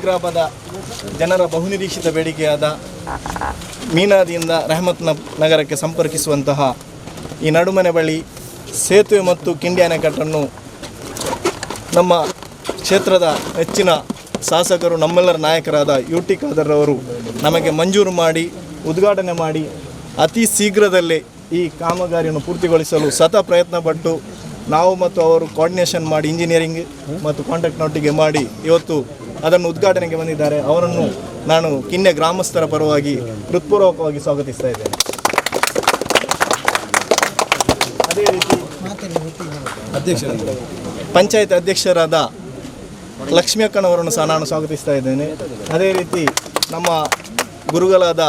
ಗ್ರಾಮದ ಜನರ ಬಹುನಿರೀಕ್ಷಿತ ಬೇಡಿಕೆಯಾದ ಮೀನಾದಿಯಿಂದ ರೆಹಮತ್ ನಗರಕ್ಕೆ ಸಂಪರ್ಕಿಸುವಂತಹ ಈ ನಡುಮನೆ ಬಳಿ ಸೇತುವೆ ಮತ್ತು ಕಿಂಡಿ ಅಣೆಕಟ್ಟನ್ನು ನಮ್ಮ ಕ್ಷೇತ್ರದ ಹೆಚ್ಚಿನ ಶಾಸಕರು ನಮ್ಮೆಲ್ಲರ ನಾಯಕರಾದ UT ಖಾದರ್ ಅವರು ನಮಗೆ ಮಂಜೂರು ಮಾಡಿ ಉದ್ಘಾಟನೆ ಮಾಡಿ ಅತಿ ಶೀಘ್ರದಲ್ಲೇ ಈ ಕಾಮಗಾರಿಯನ್ನು ಪೂರ್ತಿಗೊಳಿಸಲು ಪ್ರಯತ್ನಪಟ್ಟು ನಾವು ಮತ್ತು ಅವರು ಕೋಆರ್ಡಿನೇಷನ್ ಮಾಡಿ ಇಂಜಿನಿಯರಿಂಗ್ ಮತ್ತು ಕಾಂಟ್ರಾಕ್ಟ್ನೊಟ್ಟಿಗೆ ಮಾಡಿ ಇವತ್ತು ಅದನ್ನು ಉದ್ಘಾಟನೆಗೆ ಬಂದಿದ್ದಾರೆ. ಅವರನ್ನು ನಾನು ಕಿನ್ನೆ ಗ್ರಾಮಸ್ಥರ ಪರವಾಗಿ ಹೃತ್ಪೂರ್ವಕವಾಗಿ ಸ್ವಾಗತಿಸ್ತಾ ಇದ್ದೇನೆ. ಅದೇ ರೀತಿ ಪಂಚಾಯತ್ ಅಧ್ಯಕ್ಷರಾದ ಲಕ್ಷ್ಮೀ ಅಕ್ಕನವರನ್ನು ಸಹ ನಾನು ಸ್ವಾಗತಿಸ್ತಾ ಇದ್ದೇನೆ. ಅದೇ ರೀತಿ ನಮ್ಮ ಗುರುಗಳಾದ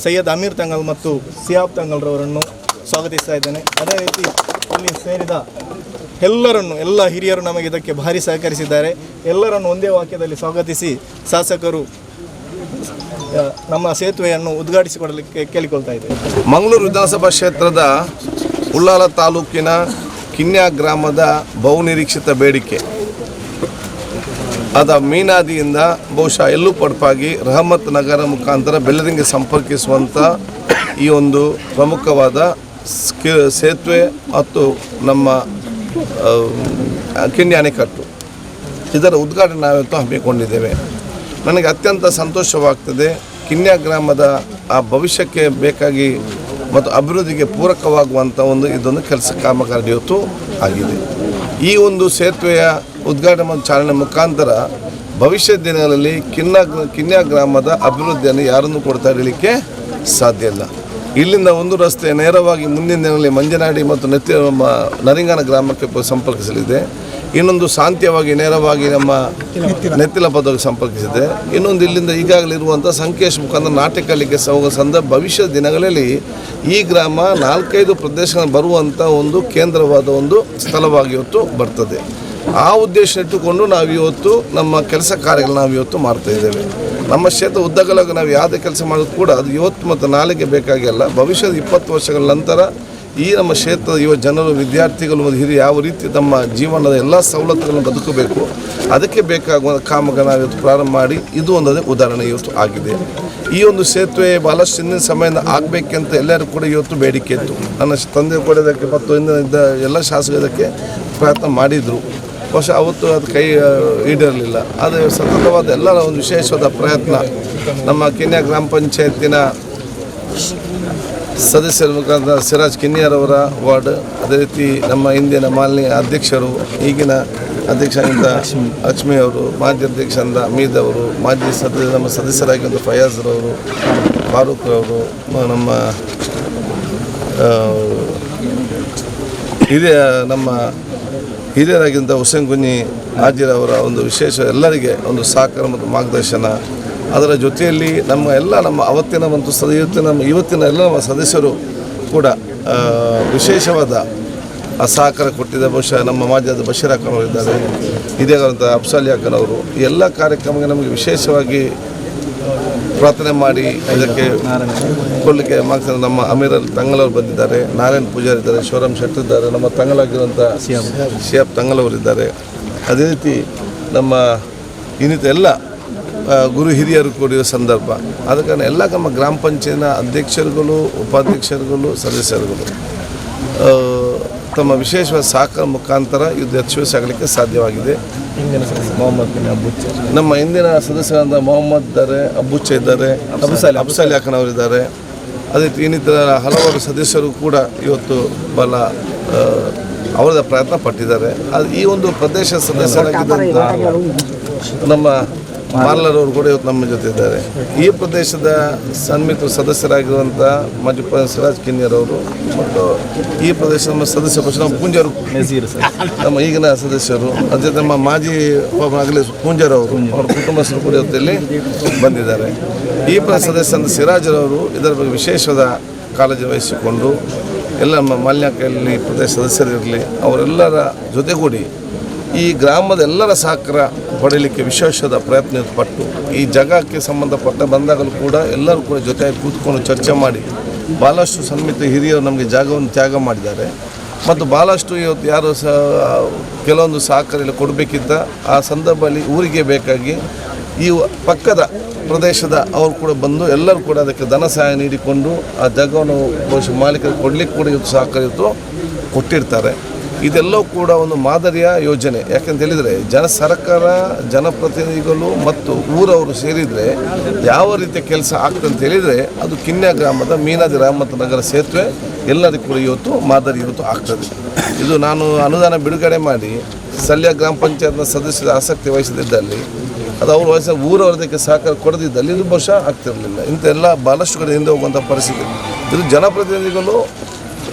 ಸೈಯದ್ ಅಮೀರ್ ತಂಗಲ್ ಮತ್ತು ಸಿಯಾಬ್ ತಂಗಲ್ರವರನ್ನು ಸ್ವಾಗತಿಸ್ತಾ ಇದ್ದೇನೆ. ಅದೇ ರೀತಿ ಇಲ್ಲಿ ಸೇರಿದ ಎಲ್ಲ ಹಿರಿಯರು ನಮಗೆ ಇದಕ್ಕೆ ಭಾರಿ ಸಹಕರಿಸಿದ್ದಾರೆ. ಎಲ್ಲರನ್ನು ಒಂದೇ ವಾಕ್ಯದಲ್ಲಿ ಸ್ವಾಗತಿಸಿ ಶಾಸಕರು ನಮ್ಮ ಸೇತುವೆಯನ್ನು ಉದ್ಘಾಟಿಸಿಕೊಡಲಿಕ್ಕೆ ಕೇಳಿಕೊಳ್ತಾ ಇದ್ದೇವೆ. ಮಂಗಳೂರು ವಿಧಾನಸಭಾ ಕ್ಷೇತ್ರದ ಉಳ್ಳಾಲ ತಾಲೂಕಿನ ಕಿನ್ಯಾ ಗ್ರಾಮದ ಬಹುನಿರೀಕ್ಷಿತ ಬೇಡಿಕೆ ಆದ ಮೀನಾದಿಯಿಂದ ಬಹುಶಃ ಎಲ್ಲೂ ಪಡಪಾಗಿ ರೆಹಮತ್ ನಗರ ಮುಖಾಂತರ ಬೆಳ್ಳರಿಂಗೆ ಸಂಪರ್ಕಿಸುವಂಥ ಈ ಒಂದು ಪ್ರಮುಖವಾದ ಸೇತುವೆ ಮತ್ತು ನಮ್ಮ ಕಿಂಡಿ ಅಣೆಕಟ್ಟು ಇದರ ಉದ್ಘಾಟನೆ ನಾವಿವತ್ತು ಹಮ್ಮಿಕೊಂಡಿದ್ದೇವೆ. ನನಗೆ ಅತ್ಯಂತ ಸಂತೋಷವಾಗ್ತದೆ. ಕಿನ್ಯಾ ಗ್ರಾಮದ ಆ ಭವಿಷ್ಯಕ್ಕೆ ಬೇಕಾಗಿ ಮತ್ತು ಅಭಿವೃದ್ಧಿಗೆ ಪೂರಕವಾಗುವಂಥ ಇದೊಂದು ಕೆಲಸ ಕಾಮಗಾರಿ ಇವತ್ತು ಆಗಿದೆ. ಈ ಒಂದು ಸೇತುವೆಯ ಉದ್ಘಾಟನೆ ಮತ್ತು ಚಾಲನೆ ಮುಖಾಂತರ ಭವಿಷ್ಯದ ದಿನಗಳಲ್ಲಿ ಕಿನ್ಯಾ ಗ್ರಾಮದ ಅಭಿವೃದ್ಧಿಯನ್ನು ಯಾರನ್ನು ಕೊಡ್ತಾ ಇರಲಿಕ್ಕೆ ಸಾಧ್ಯ ಇಲ್ಲ. ಇಲ್ಲಿಂದ ಒಂದು ರಸ್ತೆ ನೇರವಾಗಿ ಮುಂದಿನ ದಿನಗಳಲ್ಲಿ ಮಂಜನಾಡಿ ಮತ್ತು ನರಿಂಗಾನ ಗ್ರಾಮಕ್ಕೆ ಸಂಪರ್ಕಿಸಲಿದೆ. ಇನ್ನೊಂದು ಶಾಂತಿಯವಾಗಿ ನೇರವಾಗಿ ನಮ್ಮ ನೆತ್ತಿಲ ಪದಕ್ಕೆ ಸಂಪರ್ಕಿಸಿದೆ. ಇನ್ನೊಂದು ಇಲ್ಲಿಂದ ಈಗಾಗಲೇ ಇರುವಂಥ ಸಂಕೇಶ್ ಮುಖಾಂತರ ನಾಟಿಕಲ್ಲಿಗೆ ಹೋಗೋ ಸಂದರ್ಭ ಭವಿಷ್ಯದ ದಿನಗಳಲ್ಲಿ ಈ ಗ್ರಾಮ 4-5 ಪ್ರದೇಶಗಳ ಬರುವಂಥ ಒಂದು ಕೇಂದ್ರವಾದ ಒಂದು ಸ್ಥಳವಾಗಿ ಇವತ್ತು ಬರ್ತದೆ. ಆ ಉದ್ದೇಶ ಇಟ್ಟುಕೊಂಡು ನಾವು ಇವತ್ತು ನಮ್ಮ ಕೆಲಸ ಕಾರ್ಯಗಳನ್ನ ನಾವು ಇವತ್ತು ಮಾಡ್ತಾಯಿದ್ದೇವೆ. ನಮ್ಮ ಕ್ಷೇತ್ರ ಉದ್ದಗಲಾಗ ನಾವು ಯಾವುದೇ ಕೆಲಸ ಮಾಡೋದು ಕೂಡ ಅದು ಇವತ್ತು ಮತ್ತು ನಾಳೆಗೆ ಬೇಕಾಗಿಲ್ಲ. ಭವಿಷ್ಯದ 20 ವರ್ಷಗಳ ನಂತರ ಈ ನಮ್ಮ ಕ್ಷೇತ್ರದ ಯುವ ಜನರು ವಿದ್ಯಾರ್ಥಿಗಳು ಮತ್ತು ಹಿರಿಯ ಯಾವ ರೀತಿ ತಮ್ಮ ಜೀವನದ ಎಲ್ಲ ಸವಲತ್ತುಗಳನ್ನು ಬದುಕಬೇಕು ಅದಕ್ಕೆ ಬೇಕಾಗುವ ಕಾಮಗಾರಿ ನಾವು ಇವತ್ತು ಪ್ರಾರಂಭ ಮಾಡಿ ಇದು ಒಂದು ಉದಾಹರಣೆ ಇವತ್ತು ಆಗಿದೆ. ಈ ಒಂದು ಸೇತುವೆ ಭಾಳಷ್ಟು ಹಿಂದಿನ ಸಮಯದಿಂದ ಆಗಬೇಕಂತ ಎಲ್ಲರೂ ಕೂಡ ಇವತ್ತು ಬೇಡಿಕೆ ಇತ್ತು. ನನ್ನ ತಂದೆ ಕೂಡ ಇದಕ್ಕೆ ಮತ್ತು ಇದ್ದ ಎಲ್ಲ ಶಾಸಕರು ಇದಕ್ಕೆ ಪ್ರಯತ್ನ ಮಾಡಿದರು. ಬಹುಶಃ ಅವತ್ತು ಅದು ಕೈ ಈಡೇರಲಿಲ್ಲ. ಆದರೆ ಸತತವಾದ ಎಲ್ಲರ ಒಂದು ವಿಶೇಷವಾದ ಪ್ರಯತ್ನ ನಮ್ಮ ಕಿನ್ಯಾ ಗ್ರಾಮ ಪಂಚಾಯತಿನ ಸದಸ್ಯರ ಮುಖಾಂತರ ಸಿರಾಜ್ ಕಿನ್ಯಾರವರ ವಾರ್ಡ್, ಅದೇ ರೀತಿ ನಮ್ಮ ಹಿಂದಿನ ಮಾಲಿನ್ಯ ಅಧ್ಯಕ್ಷರು, ಈಗಿನ ಅಧ್ಯಕ್ಷರಿಂದ ಲಕ್ಷ್ಮಿ ಅವರು, ಮಾಜಿ ಅಧ್ಯಕ್ಷರಿಂದ ಅಮೀದ್ ಅವರು, ಮಾಜಿ ನಮ್ಮ ಸದಸ್ಯರಾಗಿದ್ದ ಫಯಾಜ್ರವರು, ಫಾರೂಕ್ ಅವರು, ನಮ್ಮ ಹಿರಿಯರಾಗಿದ್ದ ಹುಸೇನ್ ಕುಂಜಿ ಹಾಜಿರವರ ಒಂದು ವಿಶೇಷ ಎಲ್ಲರಿಗೆ ಒಂದು ಸಹಕಾರ ಮತ್ತು ಮಾರ್ಗದರ್ಶನ. ಅದರ ಜೊತೆಯಲ್ಲಿ ನಮ್ಮ ಅವತ್ತಿನ ಮತ್ತು ಇವತ್ತಿನ ಎಲ್ಲ ನಮ್ಮ ಸದಸ್ಯರು ಕೂಡ ವಿಶೇಷವಾದ ಸಹಕಾರ ಕೊಟ್ಟಿದ್ದ. ಬಹುಶಃ ನಮ್ಮ ಮಾಜಿ ಬಶೀರ್ ಅಕ್ಕನವರಿದ್ದಾರೆ, ಇದೇಗಾದಂಥ ಅಫ್ಸಾಲಿ ಅಕ್ಕನವರು ಈ ಎಲ್ಲ ಕಾರ್ಯಕ್ರಮಕ್ಕೆ ನಮಗೆ ವಿಶೇಷವಾಗಿ ಪ್ರಾರ್ಥನೆ ಮಾಡಿ ಇದಕ್ಕೆ ಕೊಡಲಿಕ್ಕೆ ಮಾಡ್ತಾರೆ. ನಮ್ಮ ಅಮೀರ್ ತಂಗಲವರು ಬಂದಿದ್ದಾರೆ, ನಾರಾಯಣ್ ಪೂಜಾರಿ ಇದ್ದಾರೆ, ಶಿವರಾಮ್ ಶೆಟ್ಟಿ ಇದ್ದಾರೆ, ನಮ್ಮ ತಂಗಲಾಗಿರುವಂಥ ಸಿಯಾಬ್ ತಂಗಲವರಿದ್ದಾರೆ. ಅದೇ ರೀತಿ ನಮ್ಮ ಇನ್ನಿತ ಎಲ್ಲ ಗುರು ಹಿರಿಯರು ಕೂಡಿರೋ ಸಂದರ್ಭ. ಆದ ಕಾರಣ ಎಲ್ಲ ನಮ್ಮ ಗ್ರಾಮ ಪಂಚಾಯತ್ನ ಅಧ್ಯಕ್ಷರುಗಳು, ಉಪಾಧ್ಯಕ್ಷರುಗಳು, ಸದಸ್ಯರುಗಳು ತಮ್ಮ ವಿಶೇಷವಾದ ಸಹಕಾರ ಮುಖಾಂತರ ಇದು ಯಶಸ್ವಿಯಾಗಲಿಕ್ಕೆ ಸಾಧ್ಯವಾಗಿದೆ. ನಮ್ಮ ಹಿಂದಿನ ಸದಸ್ಯರಾದ ಮೊಹಮ್ಮದ್ ಇದ್ದಾರೆ, ಅಬ್ಬುಚ್ಚ ಇದ್ದಾರೆ, ಅಬ್ಸಾಲಿ ಅಕ್ಕನವರಿದ್ದಾರೆ. ಅದೇ ರೀತಿ ಇನ್ನಿತರ ಹಲವಾರು ಸದಸ್ಯರು ಕೂಡ ಇವತ್ತು ಬಹಳ ಅವರದ ಪ್ರಯತ್ನ ಪಟ್ಟಿದ್ದಾರೆ. ಅದು ಈ ಒಂದು ಪ್ರದೇಶ ಸದಸ್ಯರಾಗಿದ್ದಂಥ ನಮ್ಮ ಮಾರ್ಲರವರು ಕೂಡ ಇವತ್ತು ನಮ್ಮ ಜೊತೆ ಇದ್ದಾರೆ. ಈ ಪ್ರದೇಶದ ಸನ್ಮಿತ್ರ ಸದಸ್ಯರಾಗಿರುವಂಥ ಮಾಜಿ ಸಿರಾಜ್ ಕಿನ್ಯರವರು ಮತ್ತು ಈ ಪ್ರದೇಶದ ನಮ್ಮ ಸದಸ್ಯ ನಮ್ಮ ಪೂಂಜರು ನಮ್ಮ ಈಗಿನ ಸದಸ್ಯರು, ಅದೇ ನಮ್ಮ ಮಾಜಿ ಆಗಲಿ ಪೂಂಜರವರು, ಅವರ ಕುಟುಂಬಸ್ಥರು ಕೂಡ ಇವತ್ತಲ್ಲಿ ಬಂದಿದ್ದಾರೆ. ಈ ಸದಸ್ಯ ಸಿರಾಜರವರು ಇದರ ಬಗ್ಗೆ ವಿಶೇಷವಾದ ಕಾಳಜಿ ವಹಿಸಿಕೊಂಡು ಎಲ್ಲ ನಮ್ಮ ಮಾಲಿನ್ಯಕಲ್ಲಿ ಪ್ರದೇಶ ಸದಸ್ಯರಿರಲಿ ಅವರೆಲ್ಲರ ಜೊತೆಗೂಡಿ ಈ ಗ್ರಾಮದ ಎಲ್ಲರ ಸಹಕಾರ ಪಡೆಯಲಿಕ್ಕೆ ವಿಶೇಷವಾದ ಪ್ರಯತ್ನ ಪಟ್ಟು ಈ ಜಾಗಕ್ಕೆ ಸಂಬಂಧಪಟ್ಟ ಬಂದಾಗಲೂ ಕೂಡ ಎಲ್ಲರೂ ಕೂಡ ಜೊತೆಯಾಗಿ ಕೂತ್ಕೊಂಡು ಚರ್ಚೆ ಮಾಡಿ ಭಾಳಷ್ಟು ಸನ್ಮಿತ ಹಿರಿಯರು ನಮಗೆ ಜಾಗವನ್ನು ತ್ಯಾಗ ಮಾಡಿದ್ದಾರೆ. ಮತ್ತು ಭಾಳಷ್ಟು ಇವತ್ತು ಯಾರು ಕೆಲವೊಂದು ಸಹಕಾರ ಕೊಡಬೇಕಿದ್ದ ಆ ಸಂದರ್ಭದಲ್ಲಿ ಊರಿಗೆ ಬೇಕಾಗಿ ಈ ಪಕ್ಕದ ಪ್ರದೇಶದ ಅವರು ಕೂಡ ಬಂದು ಎಲ್ಲರೂ ಕೂಡ ಅದಕ್ಕೆ ಧನ ಸಹಾಯ ನೀಡಿಕೊಂಡು ಆ ಜಾಗವನ್ನು ಬಹುಶಃ ಮಾಲೀಕರು ಕೊಡಲಿಕ್ಕೆ ಕೂಡ ಇವತ್ತು ಸಹಕಾರ ಕೊಟ್ಟಿರ್ತಾರೆ. ಇದೆಲ್ಲವೂ ಕೂಡ ಒಂದು ಮಾದರಿಯ ಯೋಜನೆ. ಯಾಕಂತ ಹೇಳಿದರೆ ಸರ್ಕಾರ, ಜನಪ್ರತಿನಿಧಿಗಳು ಮತ್ತು ಊರವರು ಸೇರಿದರೆ ಯಾವ ರೀತಿಯ ಕೆಲಸ ಆಗ್ತದೆ ಅಂತ ಹೇಳಿದರೆ ಅದು ಕಿನ್ಯಾ ಗ್ರಾಮದ ಮೀನಾದಿ ರಹಮತ್ ನಗರ ಸೇತುವೆ ಎಲ್ಲರಿಗೂ ಕೂಡ ಇವತ್ತು ಮಾದರಿ ಆಗ್ತದೆ. ಇದು ನಾನು ಅನುದಾನ ಬಿಡುಗಡೆ ಮಾಡಿ ಸಲ್ಯ ಗ್ರಾಮ ಪಂಚಾಯತ್ನ ಸದಸ್ಯರ ಆಸಕ್ತಿ ವಹಿಸದಿದ್ದಲ್ಲಿ ಅದು ಅವರು ಊರವರದಕ್ಕೆ ಸಹಕಾರ ಕೊಡದಿದ್ದಲ್ಲಿ ಇದು ಬಹುಶಃ ಆಗ್ತಿರಲಿಲ್ಲ. ಇಂಥ ಎಲ್ಲ ಭಾಳಷ್ಟು ಕಡೆ ಹಿಂದೆ ಹೋಗುವಂಥ ಪರಿಸ್ಥಿತಿ. ಇದು ಜನಪ್ರತಿನಿಧಿಗಳು,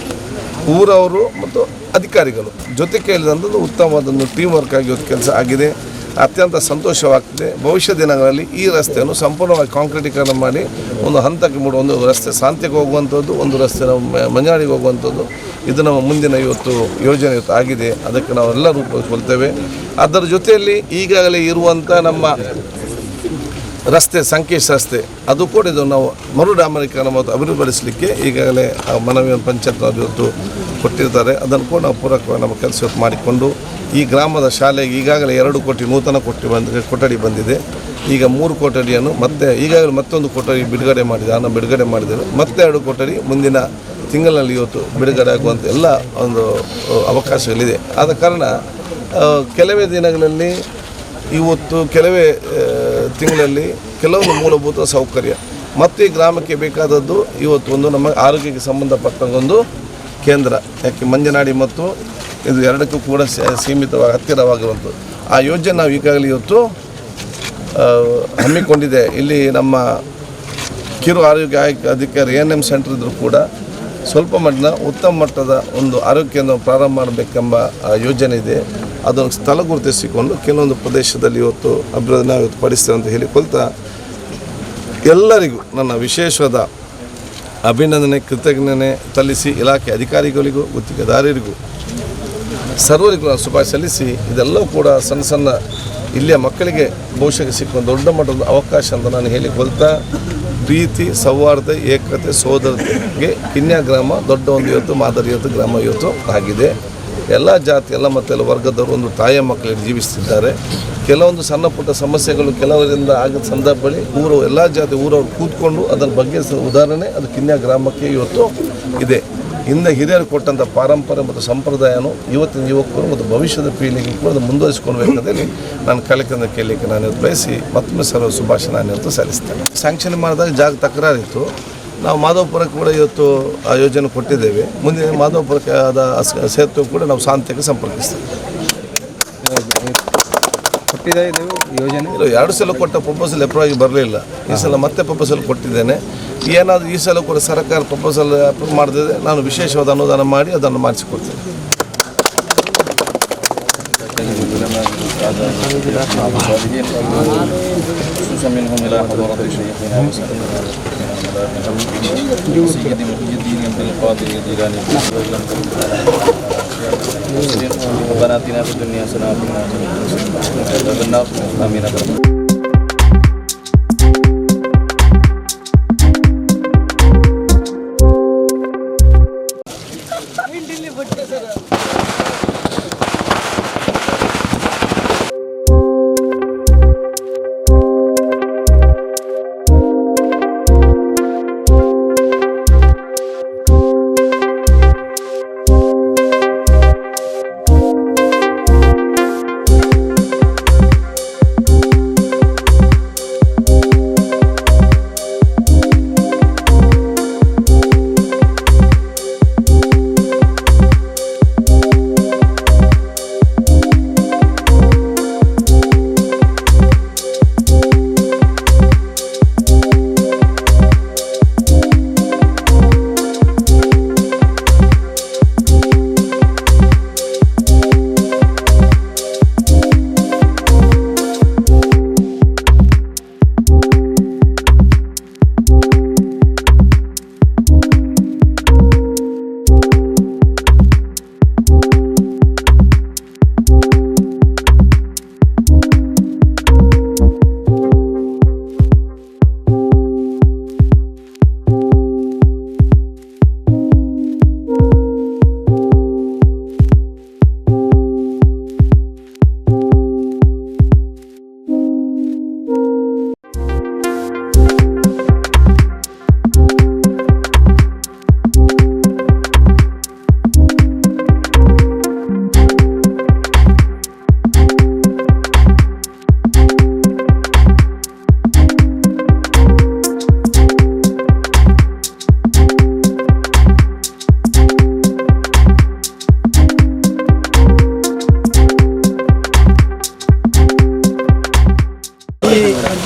ಊರವರು ಮತ್ತು ಅಧಿಕಾರಿಗಳು ಜೊತೆ ಕೇಳಿದಂಥದ್ದು ಉತ್ತಮವಾದೊಂದು ಟೀಮ್ ವರ್ಕ್ ಆಗಿ ಇವತ್ತು ಕೆಲಸ ಆಗಿದೆ. ಅತ್ಯಂತ ಸಂತೋಷವಾಗ್ತದೆ. ಭವಿಷ್ಯ ದಿನಗಳಲ್ಲಿ ಈ ರಸ್ತೆಯನ್ನು ಸಂಪೂರ್ಣವಾಗಿ ಕಾಂಕ್ರೀಟೀಕರಣ ಮಾಡಿ ಒಂದು ಹಂತಕ್ಕೆ ಮೂಡುವ ಒಂದು ರಸ್ತೆ ಶಾಂತಿಗೆ ಹೋಗುವಂಥದ್ದು, ಒಂದು ರಸ್ತೆ ನಾವು ಮಂಜಾಡಿಗೆ ಹೋಗುವಂಥದ್ದು, ಇದು ನಮ್ಮ ಮುಂದಿನ ಇವತ್ತು ಯೋಜನೆ ಇವತ್ತು ಆಗಿದೆ. ಅದಕ್ಕೆ ನಾವೆಲ್ಲ ರೂಪಿಸ್ಕೊಳ್ತೇವೆ. ಅದರ ಜೊತೆಯಲ್ಲಿ ಈಗಾಗಲೇ ಇರುವಂಥ ನಮ್ಮ ರಸ್ತೆ, ಸಂಕೇಶ್ ರಸ್ತೆ, ಅದು ಕೂಡ ಇದು ನಾವು ಮರು ಡಾಮರೀಕರಣ ಮತ್ತು ಅಭಿವೃದ್ಧಿಪಡಿಸಲಿಕ್ಕೆ ಈಗಾಗಲೇ ಮನವಿಯನ್ನು ಪಂಚಾಯತ್ನವರು ಇವತ್ತು ಕೊಟ್ಟಿರ್ತಾರೆ. ಅದನ್ನು ಕೂಡ ನಾವು ಪೂರಕವಾಗಿ ನಮ್ಮ ಕೆಲಸ ಮಾಡಿಕೊಂಡು ಈ ಗ್ರಾಮದ ಶಾಲೆಗೆ ಈಗಾಗಲೇ 2 ಕೋಟಿ ನೂತನ ಕೊಠಡಿ ಬಂದಿದೆ. ಈಗ 3 ಕೊಠಡಿಯನ್ನು ಈಗಾಗಲೇ ಮತ್ತೊಂದು ಕೊಠಡಿ ಬಿಡುಗಡೆ ಮಾಡಿದ್ದೇವೆ. ಮತ್ತೆ 2 ಕೊಠಡಿ ಮುಂದಿನ ತಿಂಗಳಲ್ಲಿ ಇವತ್ತು ಬಿಡುಗಡೆ ಆಗುವಂಥ ಎಲ್ಲ ಒಂದು ಅವಕಾಶಗಳಿದೆ. ಆದ ಕಾರಣ ಕೆಲವೇ ದಿನಗಳಲ್ಲಿ ಕೆಲವೇ ತಿಂಗಳಲ್ಲಿ ಕೆಲವೊಂದು ಮೂಲಭೂತ ಸೌಕರ್ಯ ಮತ್ತು ಈ ಗ್ರಾಮಕ್ಕೆ ಬೇಕಾದದ್ದು ಇವತ್ತು ಒಂದು ನಮ್ಮ ಆರೋಗ್ಯಕ್ಕೆ ಸಂಬಂಧಪಟ್ಟಂಗೊಂದು ಕೇಂದ್ರ. ಯಾಕೆ ಮಂಜನಾಡಿ ಮತ್ತು ಇದು ಎರಡಕ್ಕೂ ಕೂಡ ಸೀಮಿತವಾಗಿ ಹತ್ತಿರವಾಗಿರುವಂಥದ್ದು ಆ ಯೋಜನೆ ನಾವು ಈಗಾಗಲೇ ಇವತ್ತು ಹಮ್ಮಿಕೊಂಡಿದೆ. ಇಲ್ಲಿ ನಮ್ಮ ಕಿರು ಆರೋಗ್ಯ ಅಧಿಕಾರಿ ANM ಸೆಂಟರ್ ಇದ್ದರೂ ಕೂಡ ಸ್ವಲ್ಪ ಮಟ್ಟಿನ ಉತ್ತಮ ಮಟ್ಟದ ಒಂದು ಆರೋಗ್ಯ ಕೇಂದ್ರ ಪ್ರಾರಂಭ ಮಾಡಬೇಕೆಂಬ ಯೋಜನೆ ಇದೆ. ಅದನ್ನು ಸ್ಥಳ ಗುರುತಿಸಿಕೊಂಡು ಕೆಲವೊಂದು ಪ್ರದೇಶದಲ್ಲಿ ಇವತ್ತು ಅಭಿವೃದ್ಧಿ ನಾವು ಇವತ್ತು ಪಡಿಸ್ತೇವೆ ಅಂತ ಹೇಳಿಕೊಳ್ತಾ ಎಲ್ಲರಿಗೂ ನನ್ನ ವಿಶೇಷವಾದ ಅಭಿನಂದನೆ, ಕೃತಜ್ಞತೆ ಸಲ್ಲಿಸಿ ಇಲಾಖೆ ಅಧಿಕಾರಿಗಳಿಗೂ ಗುತ್ತಿಗೆದಾರರಿಗೂ ಸರ್ವರಿಗೂ ನಾನು ಶುಭಾಶಯ ಸಲ್ಲಿಸಿ, ಇದೆಲ್ಲವೂ ಕೂಡ ಸಣ್ಣ ಇಲ್ಲಿಯ ಮಕ್ಕಳಿಗೆ ಭವಿಷ್ಯಕ್ಕೆ ಸಿಕ್ಕುವ ದೊಡ್ಡ ಮಟ್ಟದ ಅವಕಾಶ ಅಂತ ನಾನು ಹೇಳಿಕೊಳ್ತಾ ಪ್ರೀತಿ, ಸೌಹಾರ್ದ, ಏಕತೆ, ಸೋದರತೆಗೆ ಕಿನ್ಯಾ ಗ್ರಾಮ ದೊಡ್ಡ ಒಂದು ಇವತ್ತು ಮಾದರಿ ಗ್ರಾಮ ಇವತ್ತು ಆಗಿದೆ. ಎಲ್ಲ ಜಾತಿ, ಎಲ್ಲ ಮತ್ತೆಲ್ಲ ವರ್ಗದವರು ಒಂದು ತಾಯಿಯ ಮಕ್ಕಳಿಗೆ ಜೀವಿಸ್ತಿದ್ದಾರೆ. ಕೆಲವೊಂದು ಸಣ್ಣ ಪುಟ್ಟ ಸಮಸ್ಯೆಗಳು ಕೆಲವರಿಂದ ಆಗಿದ ಸಂದರ್ಭದಲ್ಲಿ ಎಲ್ಲ ಜಾತಿ ಊರವರು ಕೂತ್ಕೊಂಡು ಅದರ ಬಗ್ಗೆ ಉದಾಹರಣೆ ಅದು ಕಿನ್ಯಾ ಗ್ರಾಮಕ್ಕೆ ಇವತ್ತು ಇದೆ. ಹಿಂದೆ ಹಿರಿಯರು ಕೊಟ್ಟಂಥ ಪಾರಂಪರೆ ಮತ್ತು ಸಂಪ್ರದಾಯನು ಇವತ್ತಿನ ಯುವಕರು ಮತ್ತು ಭವಿಷ್ಯದ ಪೀಳಿಗೆ ಕೂಡ ಮುಂದುವರಿಸಿಕೊಳ್ಬೇಕಂತೇಳಿ ನಾನು ಕಲಿಕೆಯನ್ನು ಕೇಳಲಿಕ್ಕೆ ನಾನು ಇವತ್ತು ಬಯಸಿ ಮತ್ತೊಮ್ಮೆ ಸರ್ವ ಶುಭಾಶಯ ನಾನು ಇವತ್ತು ಸಲ್ಲಿಸ್ತೇನೆ. ಸ್ಯಾಂಕ್ಷನ್ ಮಾಡಿದಾಗ ಜಾಗ ತಕರಾರಿತ್ತು. ನಾವು ಮಾಧವಪುರಕ್ಕೆ ಕೂಡ ಇವತ್ತು ಆ ಯೋಜನೆ ಕೊಟ್ಟಿದ್ದೇವೆ. ಮುಂದೆ ಮಾಧವಪುರಕ್ಕೆ ಆದ ಸೇತುವೆ ಕೂಡ ನಾವು ಶಾಂತಿಗೆ ಸಂಪರ್ಕಿಸ್ತೇವೆ. ಕೊಟ್ಟಿದೆ ಇದು ಯೋಜನೆ 2 ಸಲ ಕೊಟ್ಟ ಪ್ರಪೋಸಲ್ ಅಪ್ರೂವ್ ಆಗಿ ಬರಲಿಲ್ಲ. ಈ ಸಲ ಮತ್ತೆ ಪ್ರಪೋಸಲ್ ಕೊಟ್ಟಿದ್ದೇನೆ. ಏನಾದರೂ ಈ ಸಲ ಕೂಡ ಸರ್ಕಾರ ಪ್ರಪೋಸಲ್ ಅಪ್ರೂವ್ ಮಾಡದಿದೆ ನಾನು ವಿಶೇಷವಾದ ಅನುದಾನ ಮಾಡಿ ಅದನ್ನು ಮಾಡಿಸಿಕೊಡ್ತೇನೆ.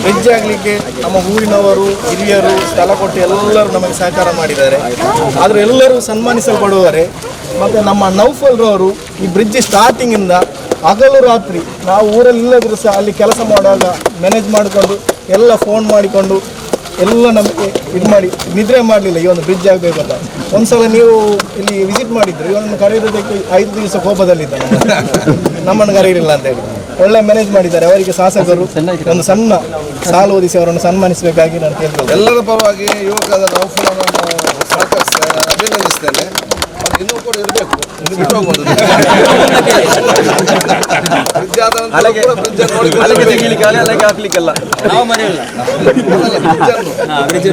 ಬ್ರಿಡ್ಜ್ ಆಗಲಿಕ್ಕೆ ನಮ್ಮ ಊರಿನವರು ಹಿರಿಯರು ಸ್ಥಳ ಕೊಟ್ಟು ಎಲ್ಲರೂ ನಮಗೆ ಸಹಕಾರ ಮಾಡಿದ್ದಾರೆ. ಆದರೆ ಎಲ್ಲರೂ ಸನ್ಮಾನಿಸಲ್ಪಡುವರೆ. ಮತ್ತು ನಮ್ಮ ನೌಫಲ್ರವರು ಈ ಬ್ರಿಡ್ಜ್ ಸ್ಟಾರ್ಟಿಂಗಿಂದ ಹಗಲು ರಾತ್ರಿ ನಾವು ಊರಲ್ಲಿ ಇಲ್ಲದಿದ್ರು ಸಹ ಅಲ್ಲಿ ಕೆಲಸ ಮಾಡುವಾಗ ಮ್ಯಾನೇಜ್ ಮಾಡಿಕೊಂಡು ಎಲ್ಲ ಫೋನ್ ಮಾಡಿಕೊಂಡು ಎಲ್ಲ ನಮಗೆ ಇದು ಮಾಡಿ ನಿದ್ರೆ ಮಾಡಲಿಲ್ಲ ಈ ಒಂದು ಬ್ರಿಡ್ಜ್ ಆಗಬೇಕು ಅಂತ. ಒಂದ್ಸಲ ನೀವು ಇಲ್ಲಿ ವಿಸಿಟ್ ಮಾಡಿದ್ರು, ಇವನನ್ನು ಕರೆಯೋದಕ್ಕೆ 5 ದಿವಸ ಕೋಪದಲ್ಲಿದ್ದ ನಮ್ಮನ್ನು ಕರೆಯಿಲ್ಲ ಅಂತ ಹೇಳಿ. ಒಳ್ಳೆ ಮ್ಯಾನೇಜ್ ಮಾಡಿದ್ದಾರೆ. ಅವರಿಗೆ ಶಾಸಕರು ಒಂದು ಸಣ್ಣ ಸಾಲು ಓದಿಸಿ ಅವರನ್ನು ಸನ್ಮಾನಿಸಬೇಕಾಗಿ ನಾನು ಕೇಳ್ತೇನೆ. ಎಲ್ಲರ ಪರವಾಗಿ ಯುವಕರಾದ ನೌಫಲನ್ನು ಸಹಕರಿಸ್ತೇನೆ, ಅಭಿನಂದಿಸ್ತೇನೆ. ಇನ್ನೂ ಕೂಡ ಇರಬೇಕು, ಬಿಟ್ಟು ಹೋಗ್ಬೋದು. ಬ್ರಿಡ್ಜ್ ಆದ ನಂತರ ಕೂಡ ಬ್ರಿಡ್ಜ್ ನೋಡಿ ಹಾಕ್ಲಿಕ್ಕೆಲ್ಲ ನಾವು ಮರೆಯಲ್ಲ. ಬ್ರಿಡ್ಜ್